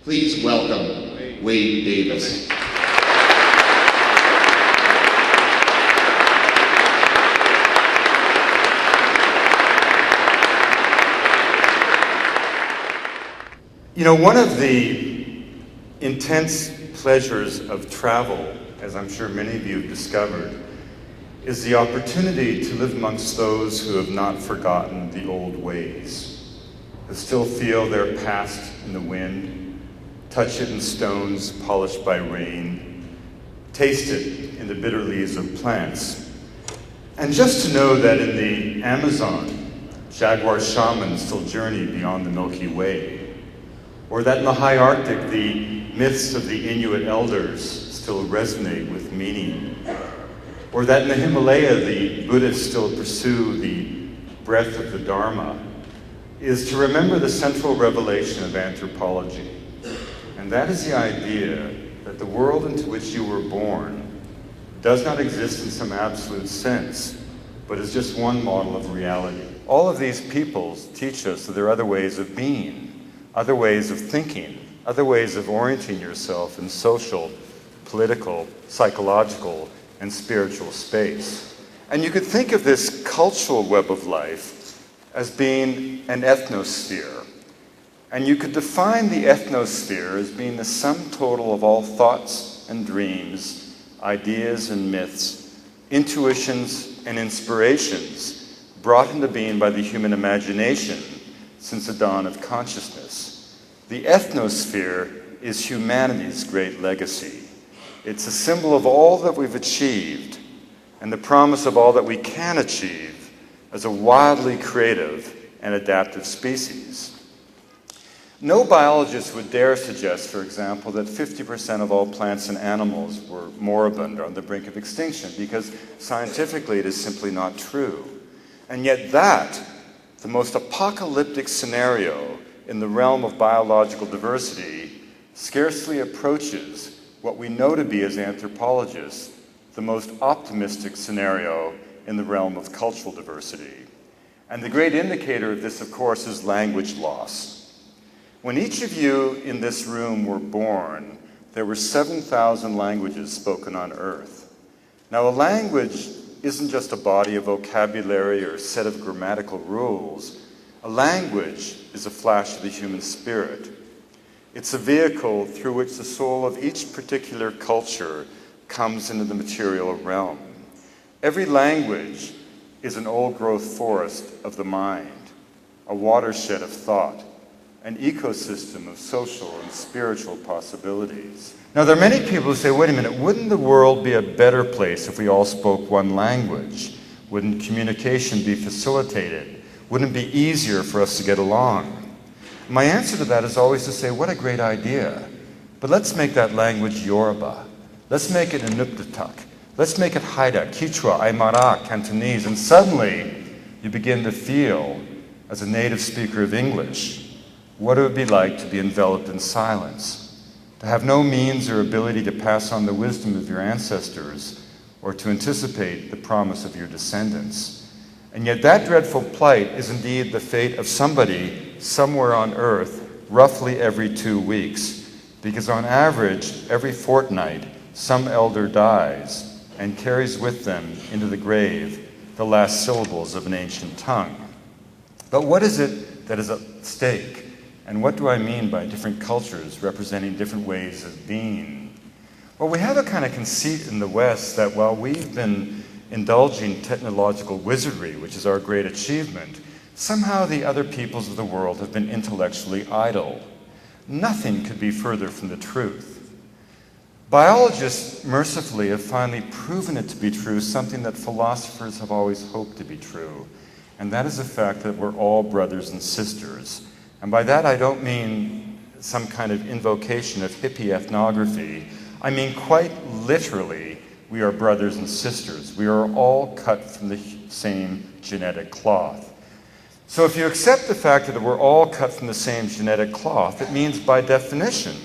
Please welcome Wade Davis. You know, one of the intense pleasures of travel, as I'm sure many of you have discovered, is the opportunity to live amongst those who have not forgotten the old ways, who still feel their past in the wind, touch it in stones polished by rain, taste it in the bitter leaves of plants. And just to know that in the Amazon, jaguar shamans still journey beyond the Milky Way, or that in the high Arctic, the myths of the Inuit elders still resonate with meaning, or that in the Himalaya, the Buddhists still pursue the breath of the Dharma, is to remember the central revelation of anthropology. And that is the idea that the world into which you were born does not exist in some absolute sense, but is just one model of reality. All of these peoples teach us that there are other ways of being, other ways of thinking, other ways of orienting yourself in social, political, psychological, and spiritual space. And you could think of this cultural web of life as being an ethnosphere. And you could define the ethnosphere as being the sum total of all thoughts and dreams, ideas and myths, intuitions and inspirations brought into being by the human imagination since the dawn of consciousness. The ethnosphere is humanity's great legacy. It's a symbol of all that we've achieved and the promise of all that we can achieve as a wildly creative and adaptive species. No biologist would dare suggest, for example, that 50% of all plants and animals were moribund or on the brink of extinction, because scientifically it is simply not true. And yet that, the most apocalyptic scenario in the realm of biological diversity, scarcely approaches what we know to be as anthropologists the most optimistic scenario in the realm of cultural diversity. And the great indicator of this, of course, is language loss. When each of you in this room were born, there were 7,000 languages spoken on Earth. Now, a language isn't just a body of vocabulary or a set of grammatical rules. A language is a flash of the human spirit. It's a vehicle through which the soul of each particular culture comes into the material realm. Every language is an old-growth forest of the mind, a watershed of thought, an ecosystem of social and spiritual possibilities. Now, there are many people who say, wait a minute, wouldn't the world be a better place if we all spoke one language? Wouldn't communication be facilitated? Wouldn't it be easier for us to get along? My answer to that is always to say, what a great idea. But let's make that language Yoruba. Let's make it Inuktitut. Let's make it Haida, Quechua, Aymara, Cantonese. And suddenly, you begin to feel, as a native speaker of English, what it would be like to be enveloped in silence, to have no means or ability to pass on the wisdom of your ancestors or to anticipate the promise of your descendants. And yet that dreadful plight is indeed the fate of somebody somewhere on Earth roughly every 2 weeks, because on average, every fortnight, some elder dies and carries with them into the grave the last syllables of an ancient tongue. But what is it that is at stake? And what do I mean by different cultures representing different ways of being? Well, we have a kind of conceit in the West that while we've been indulging technological wizardry, which is our great achievement, somehow the other peoples of the world have been intellectually idle. Nothing could be further from the truth. Biologists mercifully have finally proven it to be true, something that philosophers have always hoped to be true, and that is the fact that we're all brothers and sisters. And by that I don't mean some kind of invocation of hippie ethnography. I mean quite literally, we are brothers and sisters. We are all cut from the same genetic cloth. So if you accept the fact that we're all cut from the same genetic cloth, it means by definition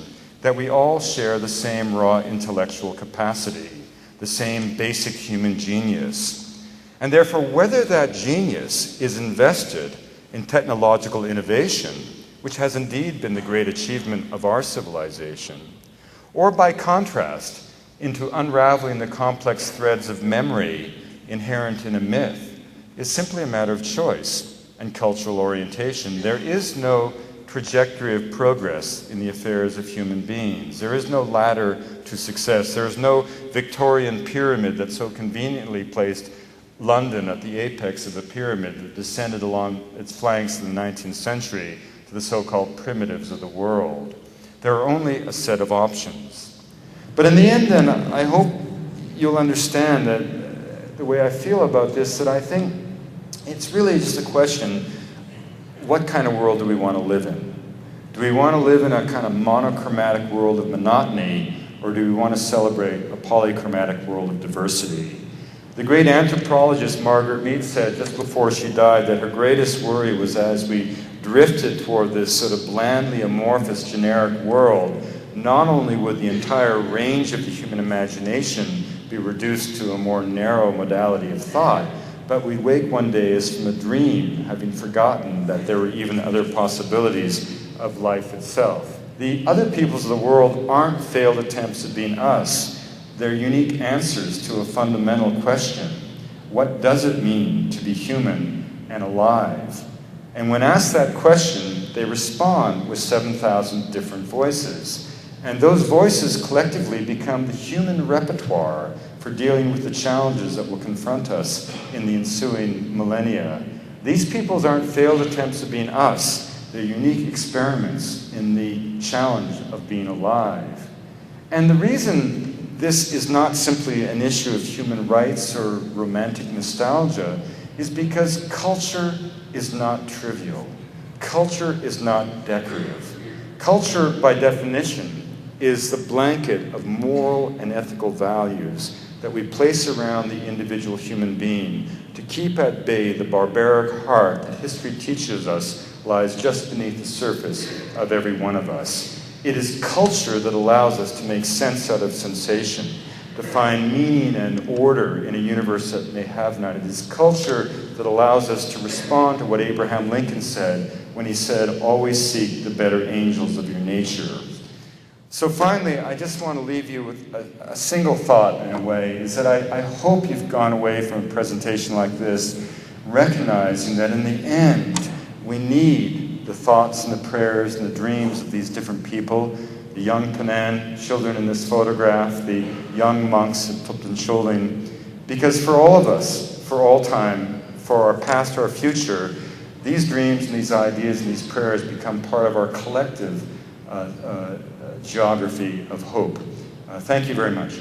that we all share the same raw intellectual capacity, the same basic human genius. And therefore, whether that genius is invested in technological innovation which has indeed been the great achievement of our civilization, or by contrast, into unraveling the complex threads of memory inherent in a myth, is simply a matter of choice and cultural orientation. There is no trajectory of progress in the affairs of human beings. There is no ladder to success. There is no Victorian pyramid that so conveniently placed London at the apex of the pyramid that descended along its flanks in the 19th century to the so-called primitives of the world. There are only a set of options. But in the end, then, I hope you'll understand that the way I feel about this, that I think it's really just a question, what kind of world do we want to live in? Do we want to live in a kind of monochromatic world of monotony, or do we want to celebrate a polychromatic world of diversity? The great anthropologist Margaret Mead said just before she died that her greatest worry was as we drifted toward this sort of blandly amorphous generic world, not only would the entire range of the human imagination be reduced to a more narrow modality of thought, but we'd wake one day as from a dream, having forgotten that there were even other possibilities of life itself. The other peoples of the world aren't failed attempts at being us. They're unique answers to a fundamental question. What does it mean to be human and alive? And when asked that question, they respond with 7,000 different voices. And those voices collectively become the human repertoire for dealing with the challenges that will confront us in the ensuing millennia. These peoples aren't failed attempts at being us. They're unique experiments in the challenge of being alive. And the reason this is not simply an issue of human rights or romantic nostalgia is because culture is not trivial. Culture is not decorative. Culture, by definition, is the blanket of moral and ethical values that we place around the individual human being to keep at bay the barbaric heart that history teaches us lies just beneath the surface of every one of us. It is culture that allows us to make sense out of sensation, to find meaning and order in a universe that may have none. It is culture that allows us to respond to what Abraham Lincoln said when he said, "Always seek the better angels of your nature." So finally, I just want to leave you with a single thought, in a way, is that I hope you've gone away from a presentation like this recognizing that in the end, we need the thoughts and the prayers and the dreams of these different people, the young Panan children in this photograph, the young monks at Tupten, because for all of us, for all time, for our past or our future, these dreams and these ideas and these prayers become part of our collective geography of hope. Thank you very much.